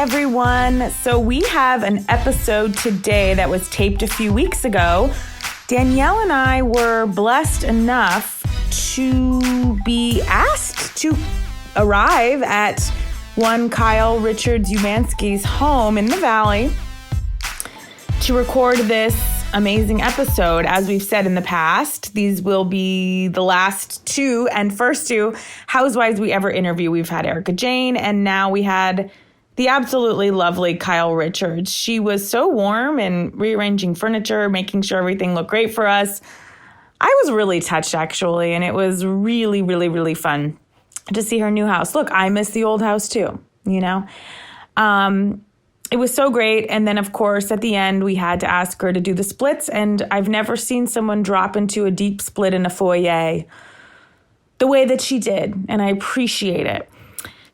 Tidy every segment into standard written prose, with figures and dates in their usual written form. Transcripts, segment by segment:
everyone. So we have an episode today that was taped a few weeks ago. Danielle and I were blessed enough to be asked to arrive at one Kyle Richards Umansky's home in the Valley to record this amazing episode. As we've said in the past, these will be the last two and first two housewives we ever interview. We've had Erica Jane, and now we had the absolutely lovely Kyle Richards. She was so warm and rearranging furniture, making sure everything looked great for us. I was really touched, actually, and it was really, really, really fun to see her new house. Look, I miss the old house too, you know? It was so great. And then, of course, at the end, we had to ask her to do the splits. And I've never seen someone drop into a deep split in a foyer the way that she did. And I appreciate it.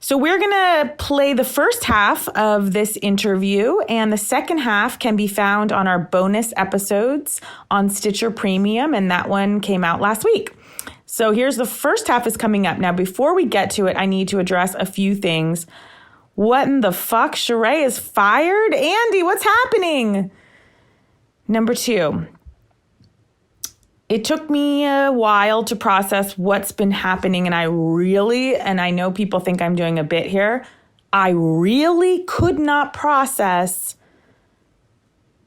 So we're going to play the first half of this interview. And the second half can be found on our bonus episodes on Stitcher Premium. And that one came out last week. So here's the first half is coming up. Now, before we get to it, I need to address a few things. What in the fuck? Sheree is fired? Andy, what's happening? Number two, it took me a while to process what's been happening. And I know people think I'm doing a bit here. I really could not process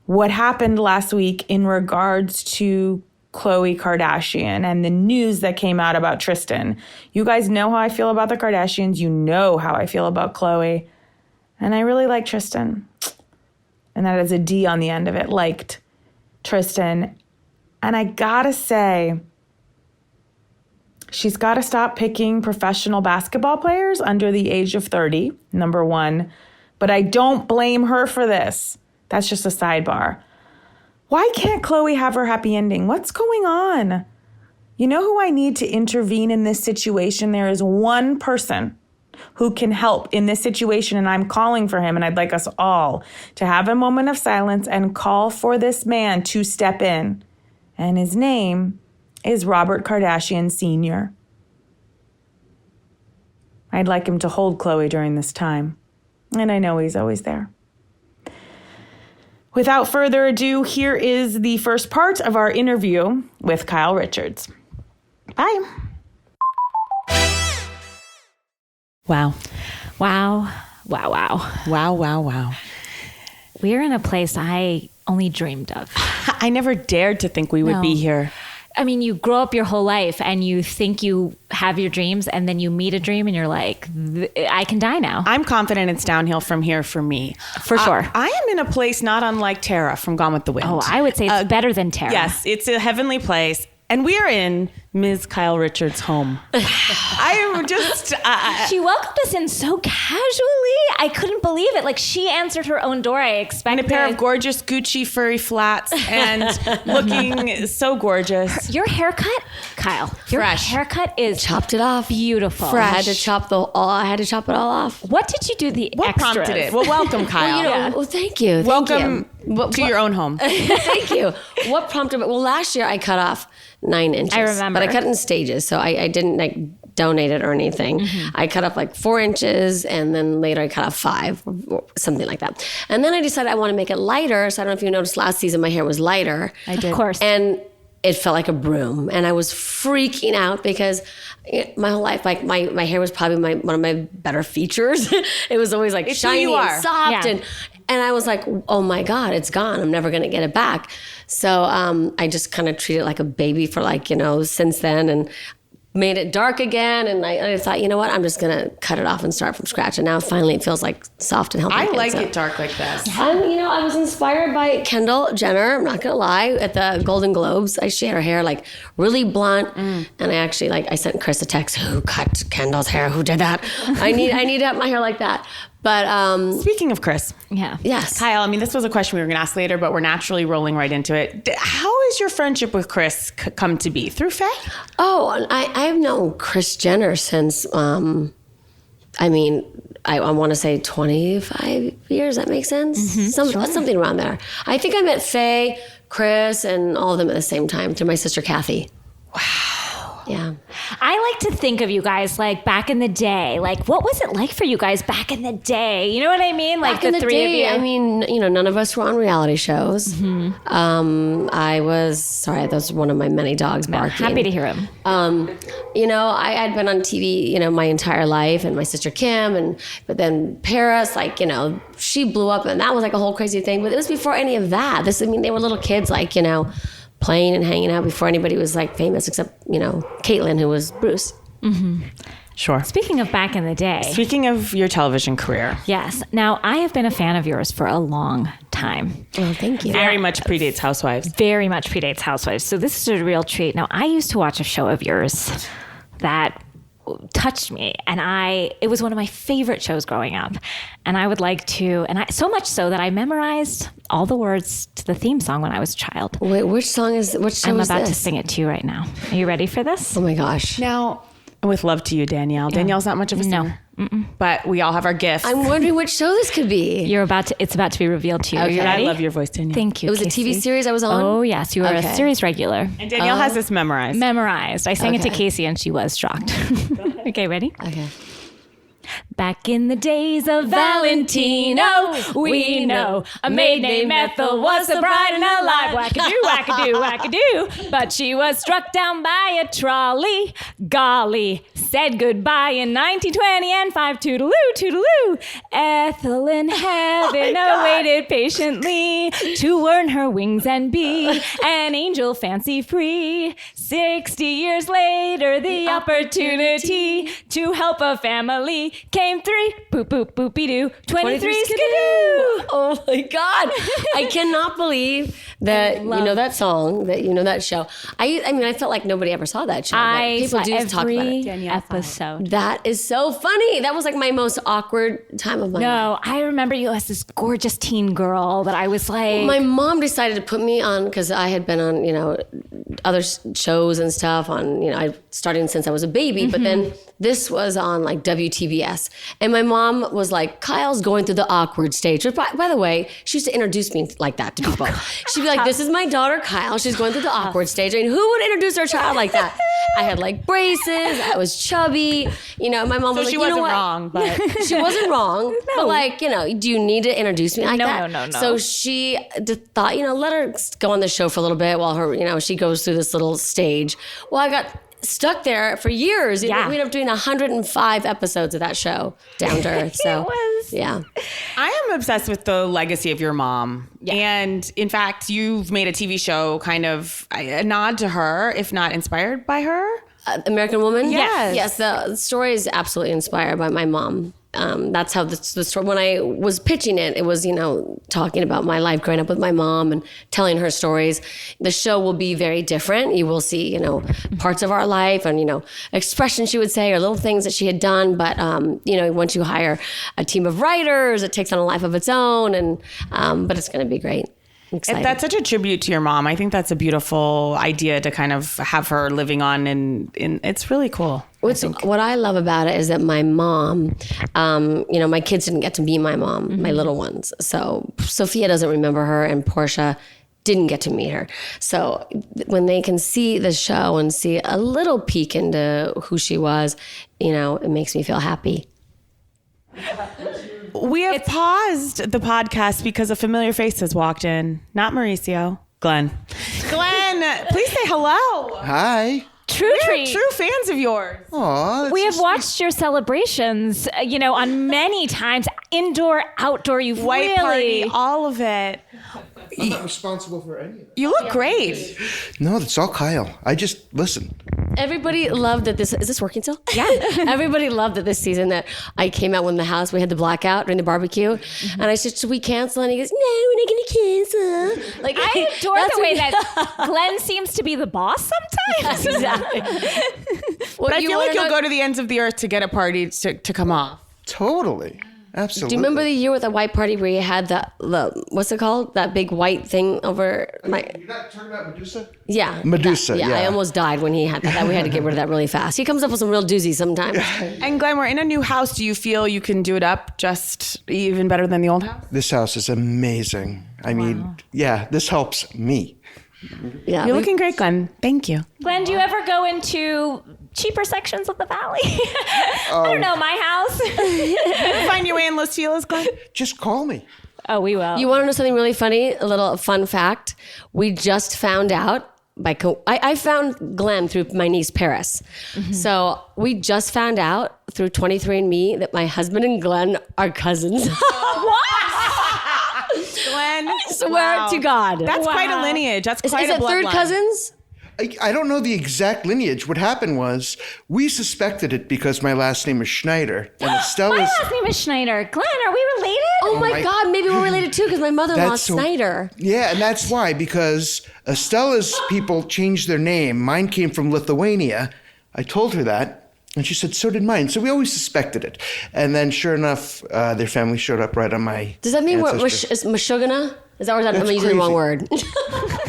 what happened last week in regards to Khloe Kardashian and the news that came out about Tristan. You guys know how I feel about the Kardashians. You know how I feel about Khloe. And I really like Tristan. And that is a D on the end of it. Liked Tristan. And I gotta say, she's gotta stop picking professional basketball players under the age of 30, number one. But I don't blame her for this. That's just a sidebar. Why can't Khloe have her happy ending? What's going on? You know who I need to intervene in this situation? There is one person who can help in this situation, and I'm calling for him, and I'd like us all to have a moment of silence and call for this man to step in. And his name is Robert Kardashian Sr. I'd like him to hold Khloe during this time, and I know he's always there. Without further ado, here is the first part of our interview with Kyle Richards. Bye. Wow. Wow. Wow, wow. Wow, wow, wow. We're in a place I only dreamed of. I never dared to think we would be here. I mean, you grow up your whole life and you think you have your dreams, and then you meet a dream and you're like, I can die now. I'm confident it's downhill from here for me. For sure. I am in a place not unlike Tara from Gone with the Wind. Oh, I would say it's better than Tara. Yes, it's a heavenly place. And we are in Ms. Kyle Richards' home. I am just... she welcomed us in so casually. I couldn't believe it. Like, she answered her own door. I expected... In a pair of gorgeous Gucci furry flats and looking so gorgeous. Your haircut, Kyle. Your Fresh. haircut is... Chopped it off. Beautiful. Fresh. I had to chop it all off. What did you do the What extras? prompted it? Well, welcome, Kyle. Well, thank you. Welcome to your own home. Thank you. What prompted it? Well, last year I cut off 9 inches. I remember. But I cut in stages, so I didn't like donate it or anything. I cut off like 4 inches, and then later I cut off 5, or something like that. And then I decided I want to make it lighter. So I don't know if you noticed last season my hair was lighter. I did. Of course. And it felt like a broom. And I was freaking out because my whole life, like my hair was probably one of my better features. It was always like shiny and soft. Yeah. And I was like, oh my God, it's gone. I'm never going to get it back. So I just kind of treated it like a baby for since then, and made it dark again. And I thought, you know what, I'm just going to cut it off and start from scratch. And now finally it feels like soft and healthy. I like it dark like this. I was inspired by Kendall Jenner, I'm not going to lie, at the Golden Globes. She had her hair like really blunt. And I actually I sent Chris a text, who cut Kendall's hair? Who did that? I need to have my hair like that. But speaking of Chris, yes, Kyle. I mean, this was a question we were going to ask later, but we're naturally rolling right into it. How has your friendship with Chris come to be? Through Faye? Oh, I've known Kris Jenner since. I want to say 25 years. That makes sense. Sure. Something around there. I think I met Faye, Chris, and all of them at the same time through my sister Kathy. Wow. Yeah. I like to think of you guys like back in the day. Like, what was it like for you guys back in the day? You know what I mean? Like Back in the three day, of you. I mean, none of us were on reality shows. I was, sorry, that's one of my many dogs barking. Happy to hear him. I had been on TV, my entire life, and my sister Kim, but then Paris, she blew up, and that was like a whole crazy thing. But it was before any of that. They were little kids, playing and hanging out before anybody was like famous, except Caitlyn, who was Bruce. Sure. Speaking of back in the day. Speaking of your television career. Yes. Now, I have been a fan of yours for a long time. Oh, thank you. Very much predates Housewives. Very much predates Housewives. So this is a real treat. Now, I used to watch a show of yours that touched me, and it was one of my favorite shows growing up. And I would like to, so much so that I memorized all the words to the theme song when I was a child. Wait, which show I'm is about this? to sing it to you right now. Are you ready for this? Oh my gosh. Now, with love to you, Danielle. Danielle's not much of a singer. But we all have our gifts. I'm wondering which show this could be. It's about to be revealed to you. Are you Okay. ready? I love your voice, Danielle. Thank you. It was Casey. a TV series I was on? Oh, yes. You were a Okay. series regular. And Danielle has this memorized. Memorized. I sang it to Okay. Casey and she was shocked. Okay, ready? Okay. Back in the days of Valentino, we know a maid named Ethel was so bright and alive. Wackadoo, wackadoo, wackadoo. But she was struck down by a trolley. Golly, said goodbye in 1920 and 5 toodaloo, toodaloo. Ethel in heaven awaited patiently to earn her wings and be an angel fancy free. 60 years later, the opportunity to help a family came 3, boop, boop, boopy doo, 23 skidoo. Oh my God. I cannot believe that you know that song, that you know that show. I felt like nobody ever saw that show. but I people saw do talk about every it. episode. That is so funny. That was like my most awkward time of my life. No, I remember you as this gorgeous teen girl that I was like, My mom decided to put me on because I had been on, other shows and stuff on, I starting since I was a baby, but then this was on like WTBS. And my mom was like, Kyle's going through the awkward stage. Which, by the way, she used to introduce me like that to people. She'd be like, this is my daughter, Kyle. She's going through the awkward stage. I mean, who would introduce their child like that? I had like braces. I was chubby. My mom was like, she you know wasn't what? wrong, but She wasn't wrong. But like, do you need to introduce me like that? No. So she thought, let her go on the show for a little bit while her, she goes through this little stage. Well, I got stuck there for years. Yeah. We ended up doing 105 episodes of that show, Down to Earth. So, yeah. I am obsessed with the legacy of your mom. Yeah. And in fact, you've made a TV show kind of a nod to her, if not inspired by her. American Woman? Yes. Yes, the story is absolutely inspired by my mom. That's how the story, when I was pitching it, it was, talking about my life growing up with my mom and telling her stories. The show will be very different. You will see, parts of our life and, expressions she would say or little things that she had done. But, once you hire a team of writers, it takes on a life of its own. But it's going to be great. Excited. That's such a tribute to your mom. I think that's a beautiful idea to kind of have her living on, and it's really cool. What I love about it is that my mom, my kids didn't get to be my mom, my little ones. So Sophia doesn't remember her, and Portia didn't get to meet her. So when they can see the show and see a little peek into who she was, it makes me feel happy. We have paused the podcast because a familiar face has walked in. Not Mauricio. Glenn. Glenn, please say hello. Hi. true treat. True fans of yours. Aw, We have watched your celebrations, on many times, indoor, outdoor. You've White really party, all of it. I'm not responsible for any of it. You look great. No, that's all Kyle. I just listen. Everybody loved that is this working still? Yeah. Everybody loved that this season that I came out when the house, we had the blackout during the barbecue. And I said, should we cancel? And he goes, no, we're not going to cancel. Like, I adore that's the way what- that Glenn seems to be the boss sometimes. Exactly. But I feel like you'll wanna go know- to the ends of the earth to get a party to come off. Totally. Absolutely. Do you remember the year with the white party where you had the what's it called? That big white thing over my... You're not talking about Medusa? Yeah. Medusa, I yeah. almost died when he had that. We had to get rid of that really fast. He comes up with some real doozies sometimes. And Glenn, we're in a new house. Do you feel you can do it up just even better than the old house? This house is amazing. I mean, yeah, this helps me. Yeah, You're looking great, Glenn. Thank you. Glenn, do you ever go into cheaper sections of the valley? I don't know, my house. Find your way in Los Feliz, Glenn. Just call me. Oh, we will. You want to know something really funny? A little fun fact. We just found out I found Glenn through my niece Paris. So we just found out through 23andMe that my husband and Glenn are cousins. Glenn. I swear to God. That's quite a lineage. That's quite Is a it third bloodline. cousins? I don't know the exact lineage. What happened was we suspected it because my last name is Schneider. And My Estella's... last name is Schneider. Glenn, are we related? Oh my God, maybe we're related too because my mother-in-law That's so- Snyder. Yeah, and that's why, because Estella's people changed their name. Mine came from Lithuania. I told her that, and she said, so did mine. So we always suspected it. And then sure enough, their family showed up right on my Does that mean we're ancestry. Mashugana? Is that what that? That's I'm using the wrong crazy. word.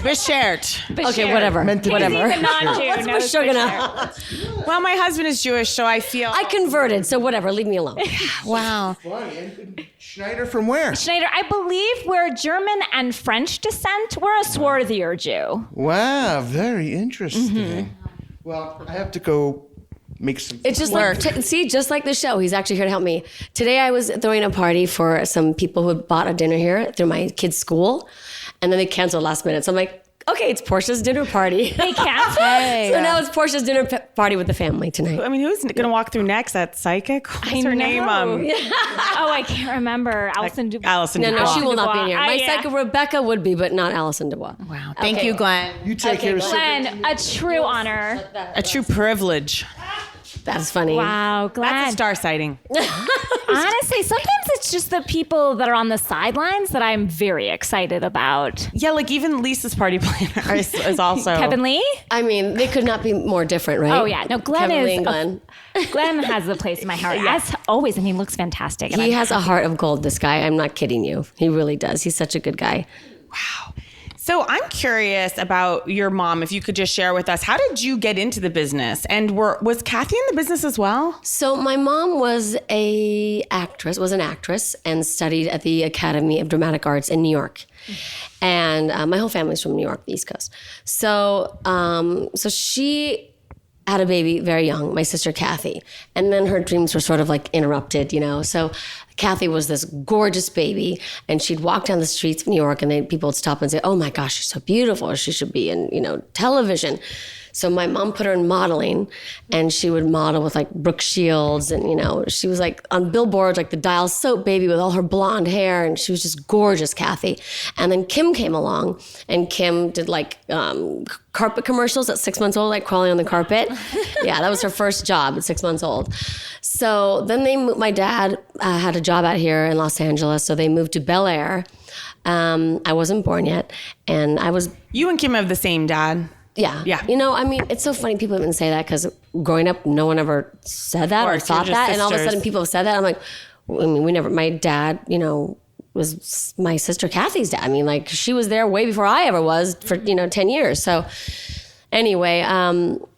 Beshert. Okay, whatever. Meant to be. Whatever. He's a non-Jew. What's knows for Mashugana? Well, my husband is Jewish, so I feel. I converted, so whatever. Leave me alone. Wow. Funny. And Schneider from where? Schneider, I believe we're German and French descent. We're a swarthier Jew. Wow, very interesting. Well, I have to go make some... It's just like, just like the show. He's actually here to help me. Today I was throwing a party for some people who had bought a dinner here through my kids' school, and then they canceled last minute. So I'm like, okay, it's Portia's dinner party. They canceled? So now it's Portia's dinner party with the family tonight. I mean, who's going to walk through next? That psychic? What's her name? Oh, I can't remember. Alison Dubois. Allison No, no, Dubois. she will not be in here. My Yeah. psychic Rebecca would be, but not Allison Dubois. Wow. Thank you, Glenn. You take care of Glenn, a true honor. A true privilege. That's funny. Wow, Glenn. That's a star sighting. Honestly, sometimes it's just the people that are on the sidelines that I'm very excited about. Yeah, like even Lisa's party planner is also. Kevin Lee? I mean, they could not be more different, right? Oh, yeah. No, Glenn Kevin is Lee and Glenn. Glenn has a place in my heart. As always, and he looks fantastic. And He I'm has a heart of gold, this guy. I'm not kidding you. He really does. He's such a good guy. So I'm curious about your mom. If you could just share with us, how did you get into the business? And was Kathy in the business as well? So my mom was an actress, and studied at the Academy of Dramatic Arts in New York. And my whole family's from New York, the East Coast. So, so she had a baby very young, my sister Kathy. And then her dreams were sort of like interrupted, you know. So Kathy was this gorgeous baby, and she'd walk down the streets of New York, and people would stop and say, oh my gosh, she's so beautiful. She should be in, television. So my mom put her in modeling, and she would model with like Brooke Shields, and she was like on billboards like the Dial soap baby with all her blonde hair, and she was just gorgeous, Kathy. And then Kim came along, and Kim did like carpet commercials at 6 months old, like crawling on the carpet. Yeah, that was her first job at 6 months old. So then my dad had a job out here in Los Angeles, so they moved to Bel Air. I wasn't born yet, and I was. You and Kim have the same dad. Yeah. Yeah. I mean, it's so funny people even say that because growing up, no one ever said that or Or thought you're just that. And all of a sisters. sudden people have said that. I'm like, I mean, my dad, was my sister Kathy's dad. I mean, like she was there way before I ever was for, 10 years. So anyway,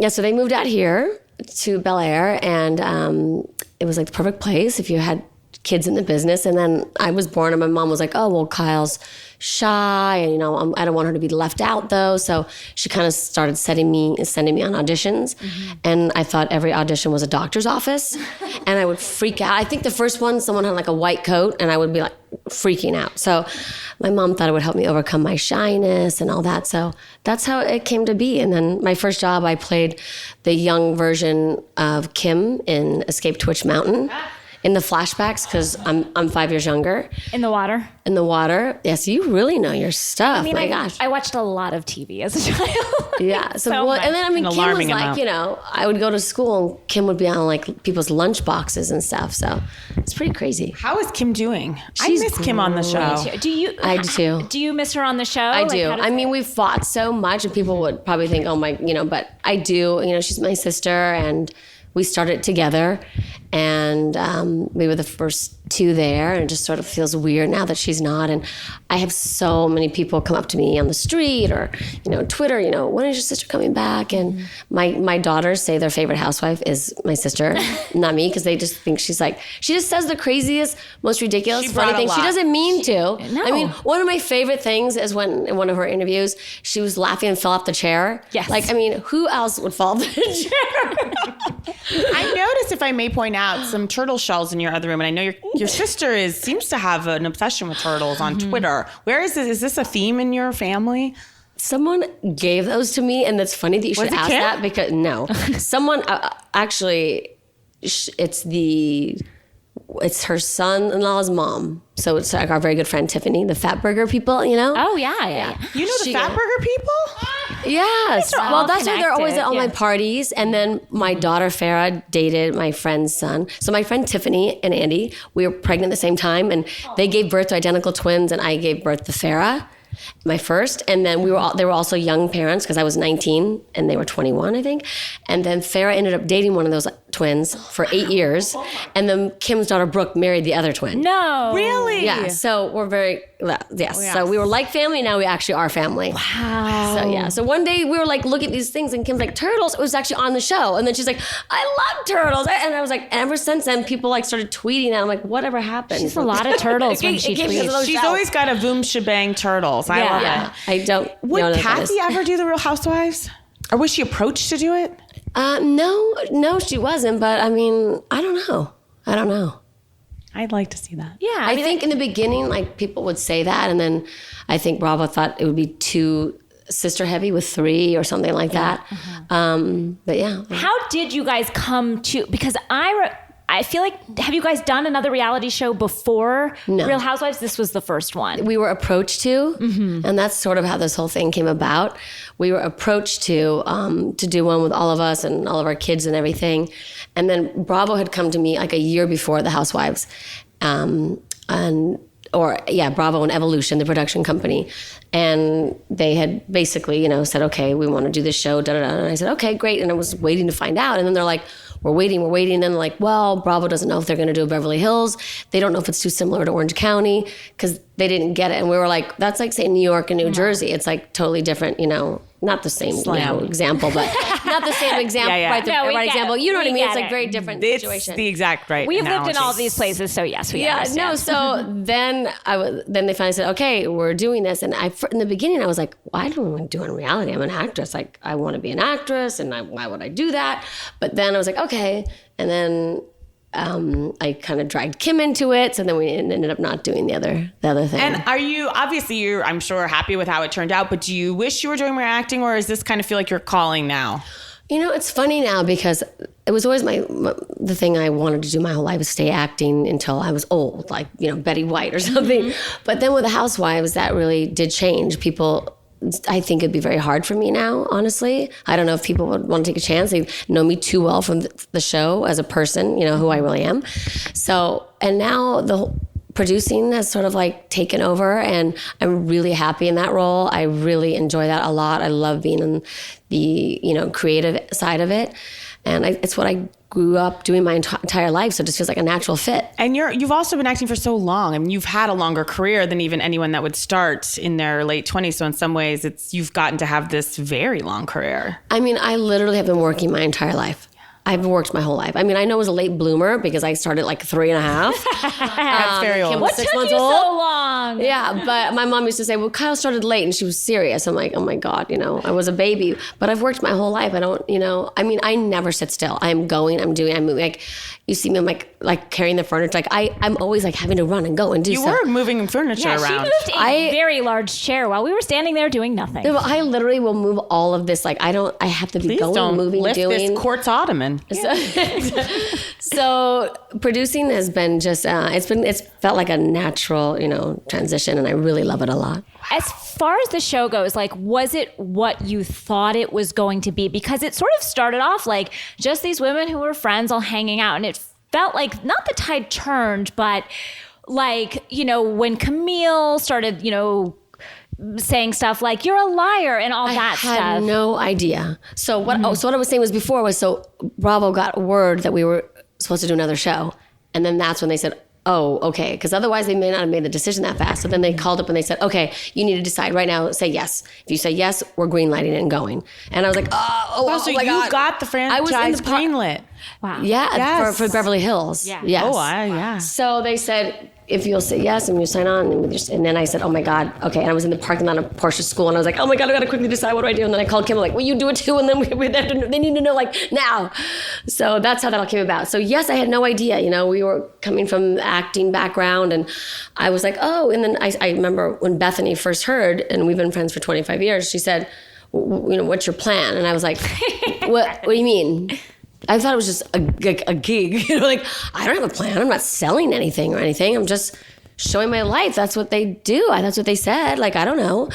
so they moved out here to Bel Air, and it was like the perfect place if you had kids in the business. And then I was born, and my mom was like, oh, well, Kyle's shy, and I don't want her to be left out though. So she kind of started sending me on auditions. And I thought every audition was a doctor's office, and I would freak out. I think the first one, someone had like a white coat, and I would be like freaking out. So my mom thought it would help me overcome my shyness and all that. So that's how it came to be. And then my first job, I played the young version of Kim in Escape to Witch Mountain. In the flashbacks, because I'm 5 years younger. In the water. In the water. Yes, you really know your stuff. My gosh. I watched a lot of TV as a child. Yeah. So much. And then An Kim was alarming like, amount. I would go to school, and Kim would be on like people's lunch boxes and stuff. So it's pretty crazy. How is Kim doing? She's I miss Kim on the show. Do you? I do too. Do you miss her on the show? I do. I mean, we fought so much, and people would probably think, oh my, but I do. She's my sister, and we started together. And we were the first two there, and it just sort of feels weird now that she's not. And I have so many people come up to me on the street or, Twitter, when is your sister coming back? And my daughters say their favorite housewife is my sister, not me, because they just think she just says the craziest, most ridiculous, funny things. She doesn't mean to. No. I mean, one of my favorite things is when in one of her interviews, she was laughing and fell off the chair. Yes. Who else would fall off the chair? I noticed, if I may point out, some turtle shells in your other room, and I know your sister seems to have an obsession with turtles on Twitter. Where is this? Is this a theme in your family? Someone gave those to me, and that's funny that you should ask Kim? that because no, someone actually, it's her son-in-law's mom. So it's like our very good friend Tiffany, the Fat Burger people, Oh, yeah. You know the Fat Burger people? Yes. are all Well, that's why they're always at all my connected, parties. And then my daughter Farah dated my friend's son. So my friend Tiffany and Andy, we were pregnant at the same time, and they gave birth to identical twins, and I gave birth to Farah, my first. And then they were also young parents because I was 19 and they were 21, I think. And then Farah ended up dating one of those twins for 8 years. And then Kim's daughter Brooke married the other twin. No. Really? Yeah, so we're very, yes. So we were like family, now we actually are family. Wow. So yeah, so one day we were like looking at these things and Kim's like, turtles? It was actually on the show. And then she's like, I love turtles. And I was like, ever since then, people started tweeting that. I'm like, whatever happened? She's a lot of turtles when she tweets. She's always got a boom shebang turtles. I love it. I don't know Would what that Kathy is. ever do the Real Housewives? Or was she approached to do it? No, she wasn't. But I mean, I don't know. I'd like to see that. Yeah. I think in the beginning, people would say that. And then I think Bravo thought it would be too sister heavy with 3 or something like that. But yeah. How did you guys come to, because I feel like, have you guys done another reality show before Real Housewives? This was the first one. We were approached to, and that's sort of how this whole thing came about. We were approached to do one with all of us and all of our kids and everything. And then Bravo had come to me like a year before the Housewives, Bravo and Evolution, the production company. And they had basically, said, okay, we want to do this show, And I said, okay, great. And I was waiting to find out. And then they're like, we're waiting. And then they're like, well, Bravo doesn't know if they're going to do Beverly Hills. They don't know if it's too similar to Orange County because they didn't get it. And we were like, that's like saying New York and New Jersey. It's like totally different, not the same example, but not the same example, right example. You know what I mean? It's like very different situation. It's the exact right We've analogy. lived in all these places, so yes, we understand. So then then they finally said, okay, we're doing this. And in the beginning, I was like, well, I don't want to do a reality. I'm an actress. Like, I want to be an actress, and why would I do that? But then I was like, okay. And then I kind of dragged Kim into it, so then we ended up not doing the other thing. And you're, I'm sure, happy with how it turned out, but do you wish you were doing more acting, or does this kind of feel like you're calling now? It's funny now because it was always the thing I wanted to do my whole life was stay acting until I was old, like, Betty White or something. But then with the Housewives, that really did change. People, I think it'd be very hard for me now, honestly. I don't know if people would want to take a chance. They know me too well from the show as a person, who I really am. So, and now the whole producing has sort of taken over, and I'm really happy in that role. I really enjoy that a lot. I love being in the, creative side of it. And it's what I grew up doing my entire life. So it just feels like a natural fit. And you've also been acting for so long. I mean, you've had a longer career than even anyone that would start in their late 20s. So in some ways, you've gotten to have this very long career. I mean, I literally have been working my entire life. I've worked my whole life. I mean, I know I was a late bloomer because I started 3.5. That's very old. Kim was What 6 took months you old. so long? Yeah, but my mom used to say, well, Kyle started late, and she was serious. I'm like, oh my God, I was a baby. But I've worked my whole life. I don't, I mean, I never sit still. I'm going, I'm doing, I'm moving. You see me, I'm like carrying the furniture. I'm always having to run and go and do stuff. You were moving furniture Yeah, around. she moved a very large chair while we were standing there doing nothing. No, I literally will move all of this. I have to be Please going, don't moving, lift doing. this quartz ottoman. So producing has been just, it's felt like a natural, transition, and I really love it a lot. As far as the show goes, was it what you thought it was going to be? Because it sort of started off just these women who were friends all hanging out, and it felt like not the tide turned, but when Camille started, saying stuff like "you're a liar" and all that stuff. I had no idea. So what I was saying was before was Bravo got word that we were supposed to do another show. And then that's when they said, oh, okay. Because otherwise they may not have made the decision that fast. So then they called up and they said, okay, you need to decide right now, say yes. If you say yes, we're greenlighting it and going. And I was like, So my you God. got the franchise greenlit. Wow. Yeah, Yes. for Beverly Hills. Yeah. Yes. Oh, yeah. So they said, if you'll say yes and you sign on, and then I said, oh my God, okay. And I was in the parking lot of Portia's school, and I was like, oh my God, I gotta quickly decide what do I do. And then I called Kim, like, will you do it too? And then they need to know like now. So that's how that all came about. So yes, I had no idea. You know, we were coming from acting background, and I was like, oh. And then I remember when Bethany first heard, and we've been friends for 25 years. She said, you know, what's your plan? And I was like, what do you mean? I thought it was just a gig. You know, like, I don't have a plan. I'm not selling anything or anything. I'm just showing my life. That's what they do. That's what they said. Like, I don't know.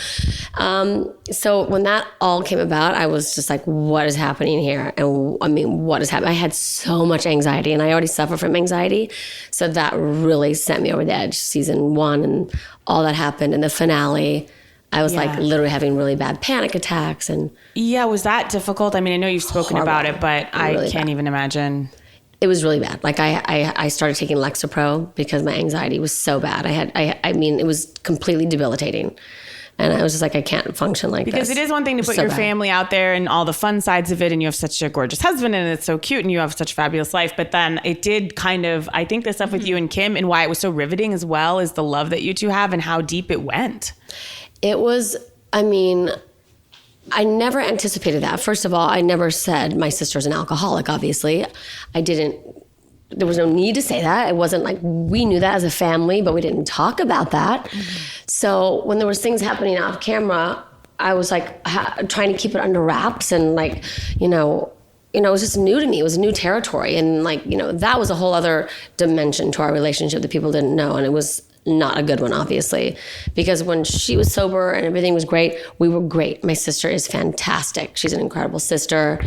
So when that all came about, I was just like, what is happening here? And I mean, what is happening? I had so much anxiety, and I already suffer from anxiety. So that really sent me over the edge. Season 1 and all that happened. And the finale, I was like literally having really bad panic attacks. And Yeah, was that difficult? I mean, I know you've spoken about it, but I can't even imagine. It was really bad. Like I started taking Lexapro because my anxiety was so bad. I mean, it was completely debilitating. And I was just like, I can't function like Because this. it is one thing to put your family out there and all the fun sides of it, and you have such a gorgeous husband, and it's so cute, and you have such a fabulous life. But then it did kind of, I think the stuff with you and Kim, and why it was so riveting as well, is the love that you two have and how deep it went. It was, I mean, I never anticipated that. First of all, I never said my sister's an alcoholic, obviously. There was no need to say that. It wasn't like we knew that as a family, but we didn't talk about that. Mm-hmm. So when there was things happening off camera, I was like trying to keep it under wraps, and like, you know, it was just new to me. It was new territory. And like, you know, that was a whole other dimension to our relationship that people didn't know. And it was not a good one, obviously, because when she was sober and everything was great, we were great. My sister is fantastic. She's an incredible sister.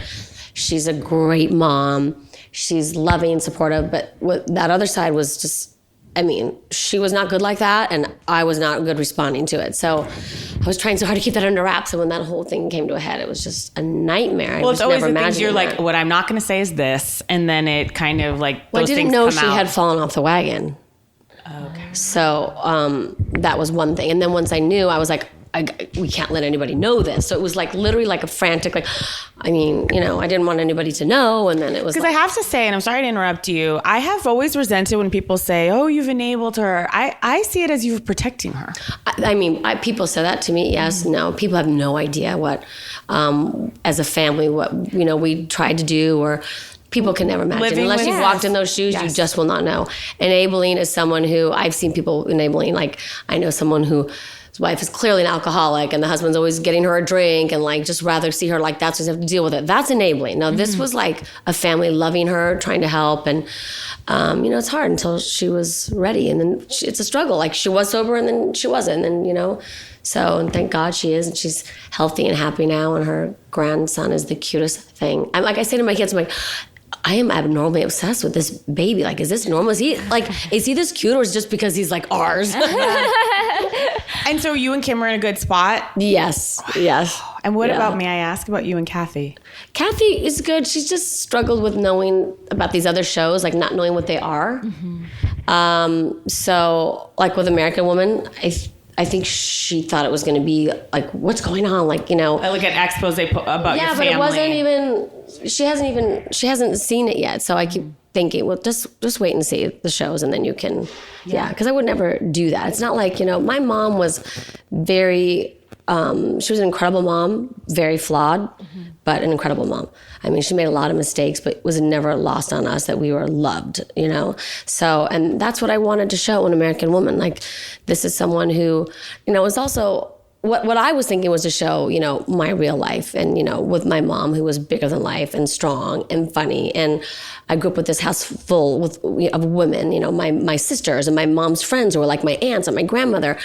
She's a great mom. She's loving and supportive. But that other side was just, I mean, she was not good like that, and I was not good responding to it. So I was trying so hard to keep that under wraps. And when that whole thing came to a head, it was just a nightmare. Well, it's always the things you're like, what I'm not going to say is this. And then it kind of like, well, those I didn't things know come she out. had fallen off the wagon. Okay. So that was one thing. And then once I knew, I was like, we can't let anybody know this. So it was like literally like a frantic, like, I mean, you know, I didn't want anybody to know. And then it was Because I have to say, and I'm sorry to interrupt you, I have always resented when people say, oh, you've enabled her. I see it as you protecting her. I mean, people say that to me. Yes, no. People have no idea what, as a family, what, you know, we tried to do, or people can never imagine. Living Unless with- you've walked in those shoes, you just will not know. Enabling is someone who, I've seen people enabling, like I know someone whose wife is clearly an alcoholic, and the husband's always getting her a drink, and like just rather see her like that's, just have to deal with it. That's enabling. Now this was like a family loving her, trying to help, and you know, it's hard until she was ready, and then it's a struggle. Like she was sober, and then she wasn't, and you know. So, and thank God she is, and she's healthy and happy now, and her grandson is the cutest thing. I'm like, I say to my kids, I'm like, I am abnormally obsessed with this baby. Like, is this normal? Is he this cute, or is it just because he's like ours? And so you and Kim are in a good spot? Yes. And what about, may I ask about you and Kathy? Kathy is good. She's just struggled with knowing about these other shows, like not knowing what they are. Mm-hmm. So like with American Woman, I think she thought it was going to be like, what's going on? Like, you know. Like an expose about your family. Yeah, but it wasn't even, she hasn't seen it yet. So I keep thinking, well, just wait and see the shows, and then you can, because I would never do that. It's not like, you know, my mom was very, she was an incredible mom, very flawed, but an incredible mom. I mean, she made a lot of mistakes, but it was never lost on us that we were loved, you know? So, and that's what I wanted to show in American Woman. Like, this is someone who, you know, is also, what I was thinking was to show, you know, my real life, and, you know, with my mom, who was bigger than life and strong and funny. And I grew up with this house full of women, you know, my sisters and my mom's friends, who were like my aunts and my grandmother.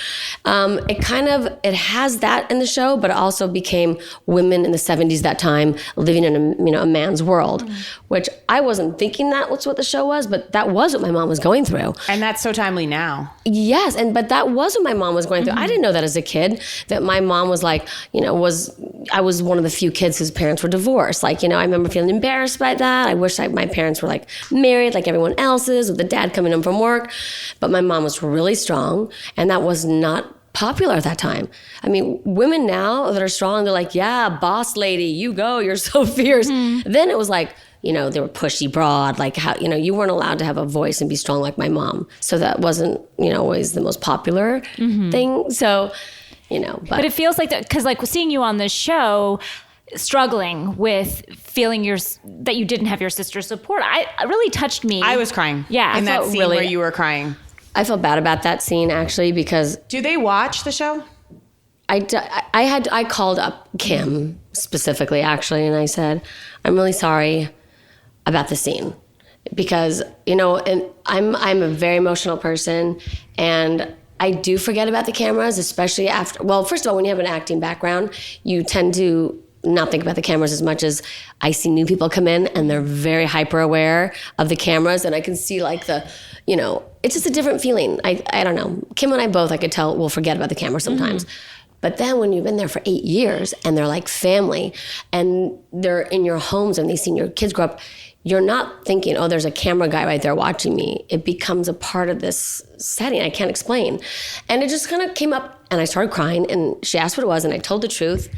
It has that in the show, but it also became women in the 70s that time living in a man's world, which I wasn't thinking that was what the show was, but that was what my mom was going through. And that's so timely now. Yes, but that was what my mom was going through. I didn't know that as a kid, that my mom was like, you know, was I was one of the few kids whose parents were divorced. Like, I remember feeling embarrassed by that. I wish my parents were like married like everyone else's, with the dad coming home from work. But my mom was really strong, and that was not popular at that time. I mean, women now that are strong, they're like, yeah, boss lady, you go, you're so fierce. Then it was like, they were pushy broad, like how, you weren't allowed to have a voice and be strong like my mom. So that wasn't, always the most popular thing. So, but it feels like that, because like seeing you on this show, struggling with feeling that you didn't have your sister's support, it really touched me. I was crying. Yeah. In that scene where you were crying. I felt bad about that scene, actually, because... Do they watch the show? I called up Kim specifically, actually, and I said, I'm really sorry about the scene. Because, and I'm a very emotional person, and I do forget about the cameras, especially after... Well, first of all, when you have an acting background, you tend to not think about the cameras as much as I see new people come in, and they're very hyper aware of the cameras, and I can see like the... it's just a different feeling. I don't know. Kim and I both, I could tell, will forget about the camera sometimes. But then when you've been there for 8 years and they're like family and they're in your homes and they've seen your kids grow up, you're not thinking, oh, there's a camera guy right there watching me. It becomes a part of this setting. I can't explain. And it just kind of came up and I started crying and she asked what it was and I told the truth.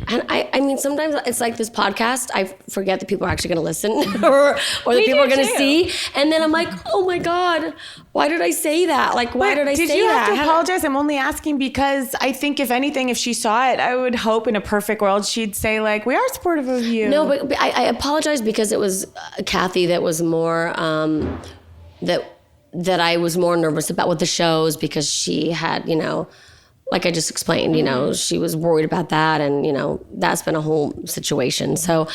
And I mean, sometimes it's like this podcast, I forget that people are actually going to listen or that people are going to see. And then I'm like, oh my God, why did I say that? Like, why did I say that? Did you have to apologize? I'm only asking because I think if anything, if she saw it, I would hope in a perfect world, she'd say like, we are supportive of you. No, but I apologize because it was Kathy that was more, that I was more nervous about with the shows because she had, like I just explained, she was worried about that and, that's been a whole situation. So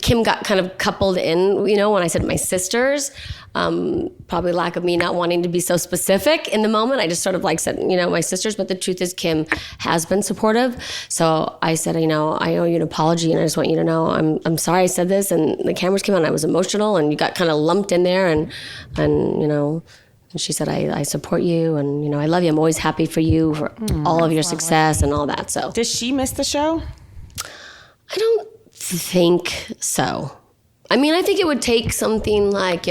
Kim got kind of coupled in, when I said my sisters, probably lack of me not wanting to be so specific in the moment. I just sort of like said, my sisters, but the truth is Kim has been supportive. So I said, I owe you an apology and I just want you to know I'm sorry I said this and the cameras came on and I was emotional and you got kind of lumped in there and and she said, I support you and, I love you. I'm always happy for you, for all of your success and all that. So does she miss the show? I don't think so. I mean, I think it would take something like,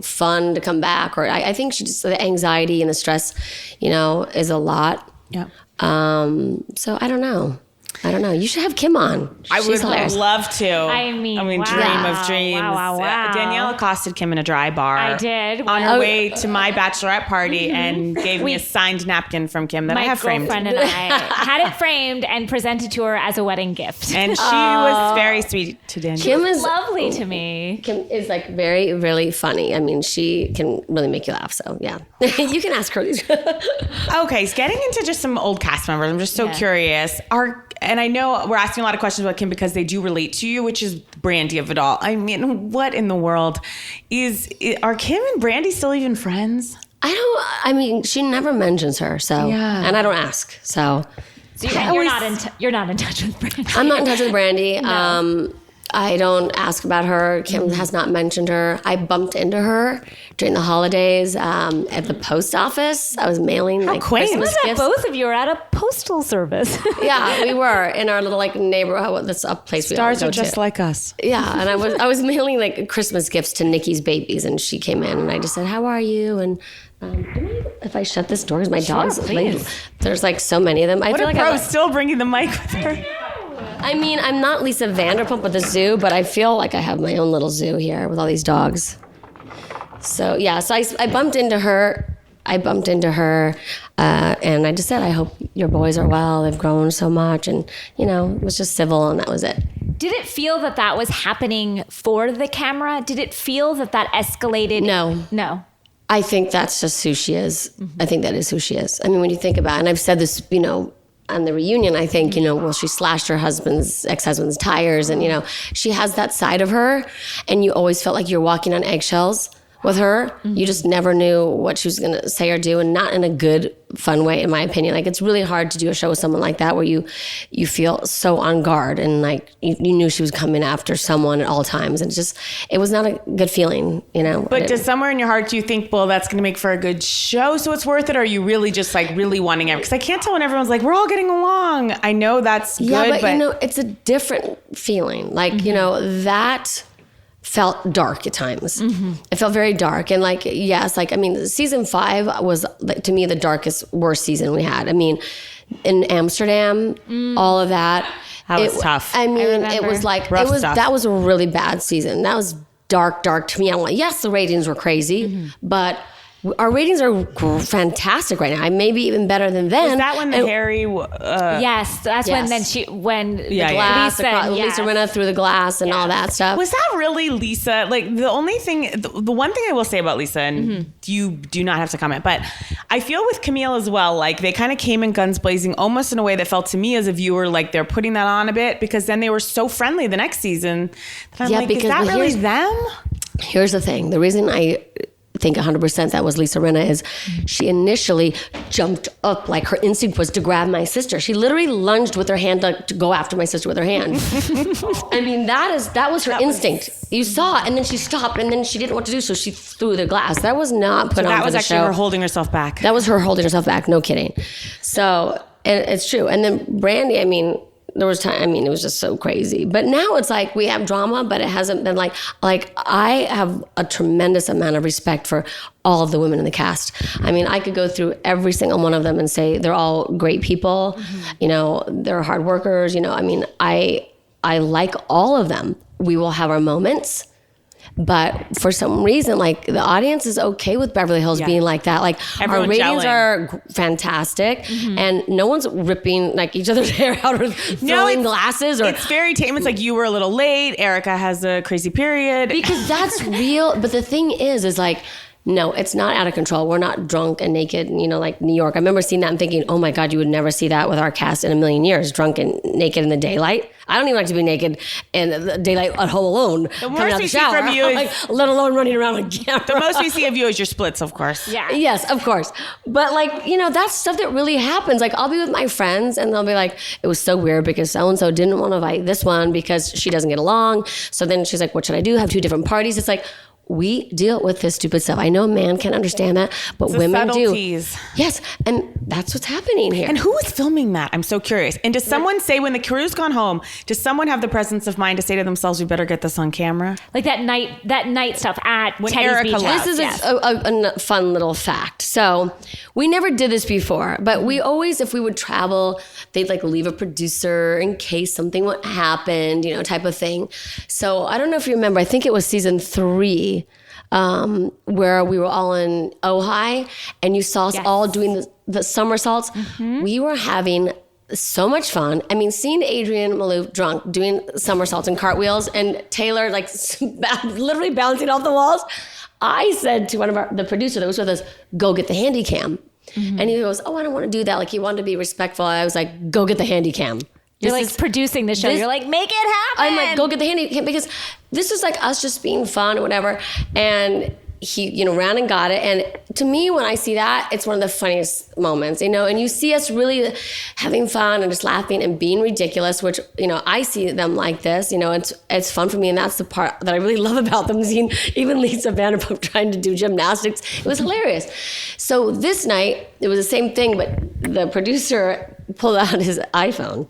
fun to come back. Or I think the anxiety and the stress, is a lot. Yeah. So I don't know. You should have Kim on. I would love to. I mean, wow. Dream of dreams. Wow. Danielle accosted Kim in a dry bar. I did. On her way to my bachelorette party and gave me a signed napkin from Kim that I have framed. My girlfriend and I had it framed and presented to her as a wedding gift. And she was very sweet to Danielle. Kim is lovely to me. Kim is like very, really funny. I mean, she can really make you laugh. So yeah, you can ask her these. Okay, so getting into just some old cast members. I'm just so curious. And I know we're asking a lot of questions about Kim because they do relate to you, which is Brandy of it all. I mean, what in the world are Kim and Brandy still even friends? She never mentions her, so, and I don't ask, so. You're not in touch with Brandy. I'm not in touch with Brandy. No. I don't ask about her. Kim has not mentioned her. I bumped into her during the holidays at the post office. I was mailing Christmas gifts. Both of you are at a postal service. Yeah, we were in our little neighborhood. That's a place we all go to. Stars are just like us. Yeah, and I was mailing Christmas gifts to Nikki's babies, and she came in, and I just said, "How are you?" And if I shut this door, because my dogs, there's so many of them. I feel like I'm still bringing the mic with her. I mean, I'm not Lisa Vanderpump with the zoo, but I feel like I have my own little zoo here with all these dogs. So yeah, I bumped into her. And I just said, I hope your boys are well. They've grown so much. And, it was just civil and that was it. Did it feel that was happening for the camera? Did it feel that escalated? No. I think that's just who she is. Mm-hmm. I think that is who she is. I mean, when you think about it, and I've said this, on the reunion, I think, she slashed her ex-husband's tires and, she has that side of her and you always felt like you're walking on eggshells with her. You just never knew what she was going to say or do, and not in a good, fun way, in my opinion. Like, it's really hard to do a show with someone like that where you feel so on guard and like you knew she was coming after someone at all times. And it was not a good feeling, you know. But does somewhere in your heart do you think, well, that's going to make for a good show, so it's worth it? Or are you really just like really wanting it? Because I can't tell when everyone's like, we're all getting along. I know that's good, but you know, it's a different feeling. Like, you know, that felt dark at times. It felt very dark. And like, yes, like, I mean, season 5 was, to me, the darkest, worst season we had. I mean, in Amsterdam, all of that. That was tough. I mean, it was like, that was a really bad season. That was dark to me. Yes, the ratings were crazy, but our ratings are fantastic right now. Maybe even better than then. Was that when the Harry? Yes, that's when glass, Lisa Rinna threw the glass and all that stuff. Was that really Lisa? Like, the only thing, the one thing I will say about Lisa, and you do not have to comment, but I feel with Camille as well, like they kind of came in guns blazing, almost in a way that felt to me as a viewer like they're putting that on a bit, because then they were so friendly the next season. That I'm like, is that really them? Here's the thing. The reason I think 100% that was Lisa Rinna is she initially jumped up, like her instinct was to grab my sister. She literally lunged with her hand to go after my sister with her hand. I mean, that was her instinct. You saw it, and then she stopped, and then she didn't know what to do, so she threw the glass. That was not put on for the show. That was actually her holding herself back. That was her holding herself back, no kidding. So, and it's true. And then Brandy, I mean, there was time, I mean, it was just so crazy. But now it's like we have drama, but it hasn't been like I have a tremendous amount of respect for all of the women in the cast. I mean, I could go through every single one of them and say they're all great people. You know, they're hard workers. You know, I mean, I like all of them. We will have our moments. But for some reason, like, the audience is okay with Beverly Hills being like that. Like, everyone's our ratings gelling. are fantastic, and no one's ripping like each other's hair out or throwing glasses. Or it's very tame. It's like, you were a little late. Erica has a crazy period. Because that's real. But the thing is like, no, it's not out of control. We're not drunk and naked, you know, like New York. I remember seeing that and thinking, oh my God, you would never see that with our cast in a million years, drunk and naked in the daylight. I don't even like to be naked in the daylight at home alone. The most we see from you is, like, let alone running around with camera. The most we see of you is your splits, of course. Yeah. Yes, of course. But like, you know, that's stuff that really happens. Like, I'll be with my friends and they'll be like, it was so weird because so-and-so didn't want to invite this one because she doesn't get along. So then she's like, what should I do? Have 2 different parties? It's like, we deal with this stupid stuff. I know a man can't understand that, but it's women do. Yes, and that's what's happening here. And who is filming that? I'm so curious. And does someone say, when the crew's gone home, does someone have the presence of mind to say to themselves, we better get this on camera? Like that night stuff at When Teddy's Erica Beach left. House. This is a fun little fact. So we never did this before, but we always, if we would travel, they'd like leave a producer in case something would happen, you know, type of thing. So I don't know if you remember, I think it was season 3, where we were all in Ojai, and you saw us all doing the somersaults. We were having so much fun. I mean, seeing Adrienne Maloof drunk doing somersaults and cartwheels, and Taylor like literally bouncing off the walls. I said to one of the producer that was with us, go get the handy cam. And he goes, oh, I don't want to do that. Like, he wanted to be respectful. I was like, go get the handy cam. You're like producing the show. You're like, make it happen. I'm like, go get the handy cam, because this is like us just being fun or whatever. And he, you know, ran and got it. And to me, when I see that, it's one of the funniest moments, you know, and you see us really having fun and just laughing and being ridiculous, which, you know, I see them like this, you know, it's fun for me. And that's the part that I really love about them, seeing even Lisa Vanderpump trying to do gymnastics. It was hilarious. So this night, it was the same thing, but the producer pulled out his iPhone.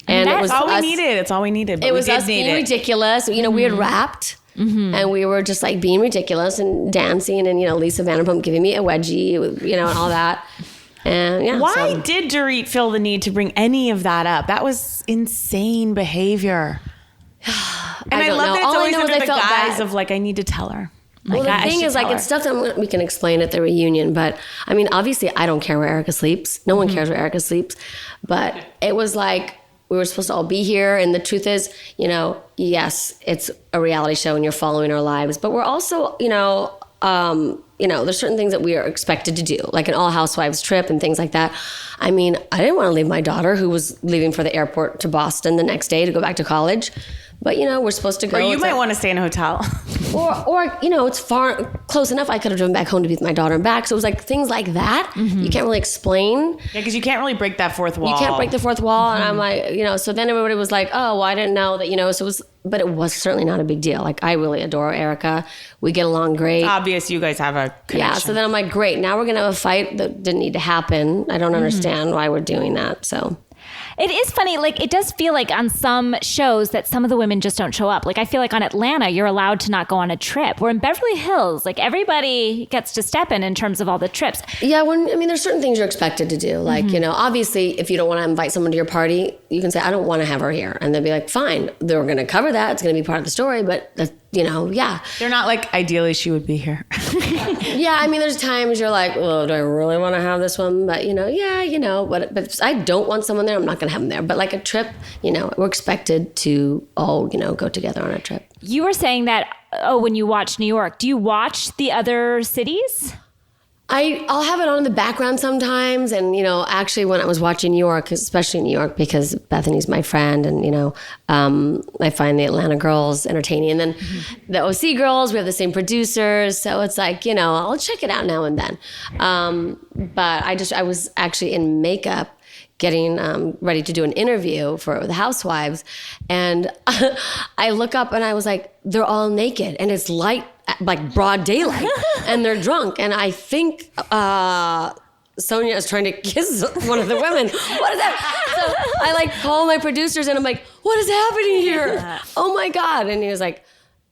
And that's it was all us, we needed. It's all we needed. But it was us being ridiculous. You know, we had rapped. And we were just like being ridiculous and dancing, and, you know, Lisa Vanderpump giving me a wedgie, you know, and all that. And yeah. Why did Dorit feel the need to bring any of that up? That was insane behavior. And I love that it's always under the guise of like, I need to tell her. Well, the thing is, like, it's stuff that we can explain at the reunion. But I mean, obviously, I don't care where Erica sleeps. No one cares where Erica sleeps. But it was like, we were supposed to all be here. And the truth is, you know, yes, it's a reality show and you're following our lives. But we're also, you know, there's certain things that we are expected to do, like an all housewives trip and things like that. I mean, I didn't want to leave my daughter, who was leaving for the airport to Boston the next day to go back to college. But, we're supposed to go. Or you It's might like- want to stay in a hotel. or it's close enough. I could have driven back home to be with my daughter and back. So it was like things like that. You can't really explain. Yeah, because you can't really break that fourth wall. You can't break the fourth wall. And I'm like, so then everybody was like, oh, well, I didn't know that, so it was, but it was certainly not a big deal. Like, I really adore Erica. We get along great. Obvious you guys have a connection. Yeah, so then I'm like, great. Now we're going to have a fight that didn't need to happen. I don't understand why we're doing that. So It is funny. Like, it does feel like on some shows that some of the women just don't show up. Like, I feel like on Atlanta, you're allowed to not go on a trip. Where in Beverly Hills, like, everybody gets to step in terms of all the trips. yeah, there's certain things you're expected to do. Like, obviously, if you don't want to invite someone to your party, you can say, I don't want to have her here. And they'll be like, fine, they're going to cover that. It's going to be part of the story. But, yeah. They're not like, ideally she would be here. Yeah, there's times you're like, oh, do I really want to have this one? But, but if I don't want someone there, I'm not going to have them there. But like a trip, we're expected to all, go together on a trip. You were saying that, when you watch New York, do you watch the other cities? I'll have it on in the background sometimes. And, actually when I was watching New York, especially New York, because Bethany's my friend and, I find the Atlanta girls entertaining. And then the OC girls, we have the same producers. So it's like, I'll check it out now and then. But I was actually in makeup getting ready to do an interview for the Housewives. And I look up and I was like, they're all naked and it's light, like broad daylight, and they're drunk. And I think Sonia is trying to kiss one of the women. What is that? So I call my producers and I'm like, what is happening here? Oh my God. And he was like,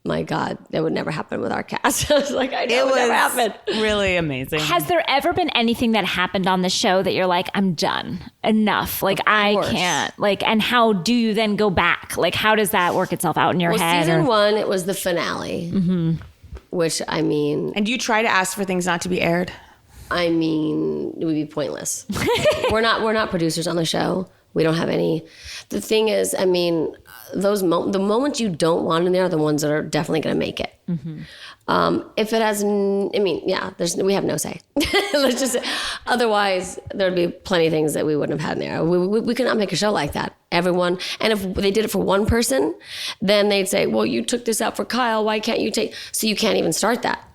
my God, that would never happen with our cast. I was like, I know it would never happen. Really amazing. Has there ever been anything that happened on the show that you're like, I'm done, enough, like I can't, and how do you then go back? Like, how does that work itself out in your head? Season 1, it was the finale, which And do you try to ask for things not to be aired? it would be pointless. We're not producers on the show. We don't have any. The thing is, the moments you don't want in there are the ones that are definitely going to make it. If it has, we have no say. Let's just say, otherwise there'd be plenty of things that we wouldn't have had in there. We could not make a show like that. Everyone, and if they did it for one person, then they'd say, well, you took this out for Kyle. Why can't you take? So you can't even start that.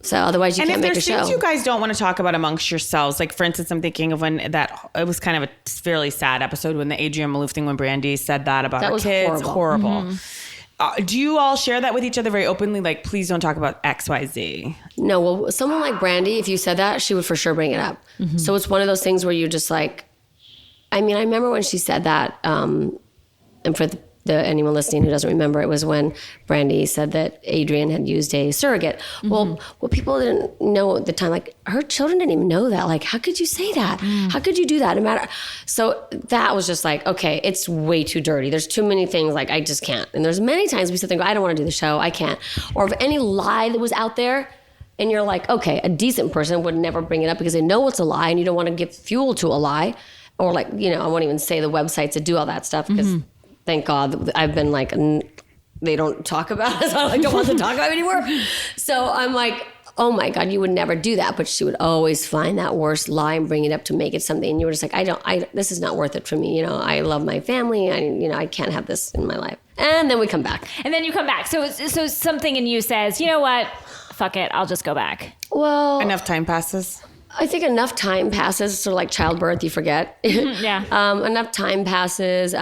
So otherwise you can't make a show. And if there's things you guys don't want to talk about amongst yourselves, like for instance, I'm thinking of when it was kind of a fairly sad episode when the Adrienne Maloof thing, when Brandy said that about her kids. Horrible. Do you all share that with each other very openly? Like, please don't talk about X, Y, Z. No, well, someone like Brandy, if you said that, she would for sure bring it up. So it's one of those things where you're just like, I remember when she said that, and for anyone listening who doesn't remember, it was when Brandy said that Adrienne had used a surrogate. Well, people didn't know at the time, like her children didn't even know that. Like, how could you say that? How could you do that? No matter. So that was just like, okay, it's way too dirty. There's too many things, like I just can't. And there's many times we sit there and go, I don't want to do the show. I can't. Or if any lie that was out there and you're like, okay, a decent person would never bring it up because they know it's a lie and you don't want to give fuel to a lie. Or like, I won't even say the websites that do all that stuff because thank God I've been like, they don't talk about it. So I don't want to talk about it anymore. So I'm like, oh my God, you would never do that. But she would always find that worst lie and bring it up to make it something. And you were just like, this is not worth it for me. I love my family. I can't have this in my life. And then we come back. And then you come back. So something in you says, you know what? Fuck it. I'll just go back. Well, Enough time passes. I think enough time passes. Sort of like childbirth, you forget. Yeah. Enough time passes.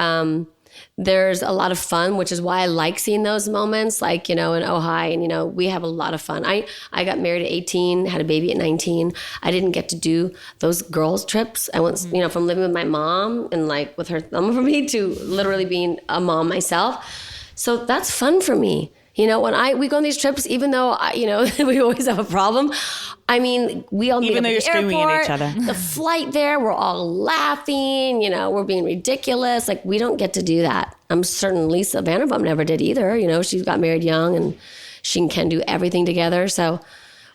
There's a lot of fun, which is why I like seeing those moments, like, in Ojai, and, we have a lot of fun. I got married at 18, had a baby at 19. I didn't get to do those girls' trips. I went, from living with my mom and like with her thumb over me to literally being a mom myself. So that's fun for me. When we go on these trips, even though, we always have a problem, we all meet even up though at you're the screaming airport, at each other. The flight there, we're all laughing, we're being ridiculous. Like, we don't get to do that. I'm certain Lisa Vanderpump never did either. She got married young and she and Ken do everything together. So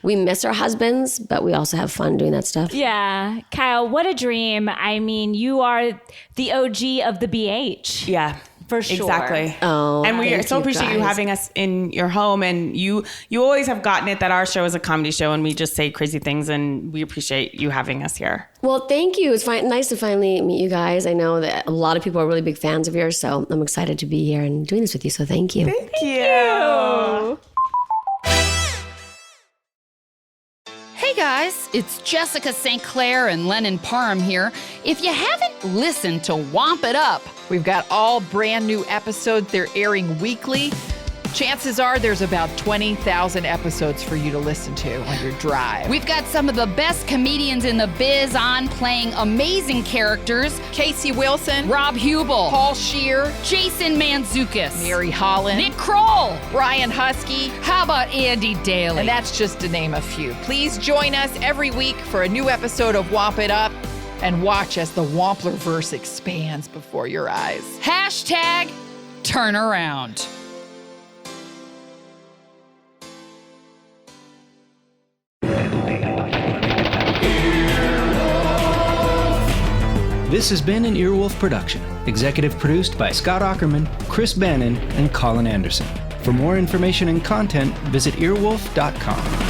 we miss our husbands, but we also have fun doing that stuff. Yeah. Kyle, what a dream. You are the OG of the BH. Yeah. For sure. Exactly. Oh, and we thank so you appreciate you guys. having us in your home. And you always have gotten it that our show is a comedy show and we just say crazy things, and we appreciate you having us here. Well, thank you. It's nice to finally meet you guys. I know that a lot of people are really big fans of yours, so I'm excited to be here and doing this with you. So thank you. Thank you. Hey guys, it's Jessica St. Clair and Lennon Parham here. If you haven't listened to Womp It Up, We've got all brand new episodes. They're airing weekly. Chances are there's about 20,000 episodes for you to listen to on your drive. we've got some of the best comedians in the biz on playing amazing characters. Casey Wilson, Rob Hubel, Paul Scheer, Jason Mantzoukas, Mary Holland, Nick Kroll. Brian Husky, How about Andy Daly? and that's just to name a few. Please join us every week for a new episode of Womp It Up and watch as the Wamplerverse expands before your eyes. Hashtag turnaround. This has been an Earwolf production, executive produced by Scott Ackerman, Chris Bannon, and Colin Anderson. For more information and content, visit earwolf.com.